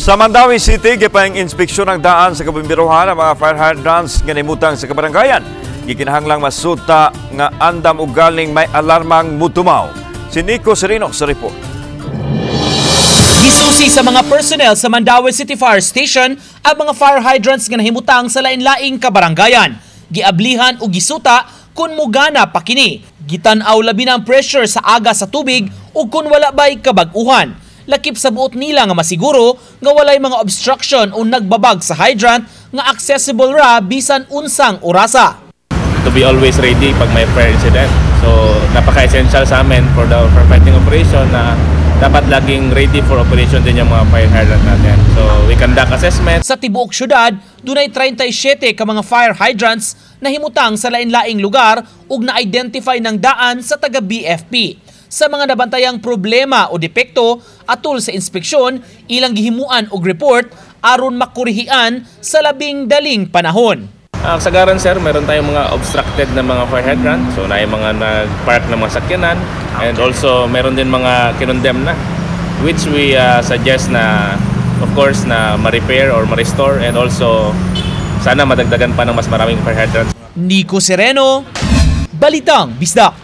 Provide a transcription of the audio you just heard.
Sa Mandawi City, gipang inspeksyon ng daan sa kabimbiruhan ang mga fire hydrants nga nimutang sa kabaranggayan. Gikinahanglang masuta nga andam ug galing may alarmang mutumaw. Si Nico Serino sa report. Gisusi sa mga personnel sa Mandawi City Fire Station ang mga fire hydrants nga nahimutang sa lain-laing kabaranggayan. Giablihan o gisuta kung mugana pa kini. Gitan-aw labi na ang pressure sa aga sa tubig o kung wala ba'y kabag-uhan. Lakip sa buot nila nga masiguro nga walay mga obstruction o nagbabag sa hydrant nga accessible ra bisan unsang orasa. To be always ready pag may fire incident. So napaka-essential sa amin for the firefighting operation na dapat laging ready for operation din yung mga fire hydrant natin. So we conduct assessment. Sa tibuok syudad, dunay 37 ka mga fire hydrants na himutang sa lain-laing lugar ug na-identify ng daan sa taga BFP. Sa mga nabantayang problema o depekto atol sa inspeksyon, ilang gihimuan og report aron makurihian sa labing daling panahon. Kasagaran sir, meron tayong mga obstructed na mga fire hydrant. So na yung mga nag-park na mga sakyanan and also meron din mga kinondemn na which we suggest na of course na ma-repair or ma-restore and also sana madagdagan pa ng mas maraming fire hydrants. Nico Sereno, Balitang Bisdak.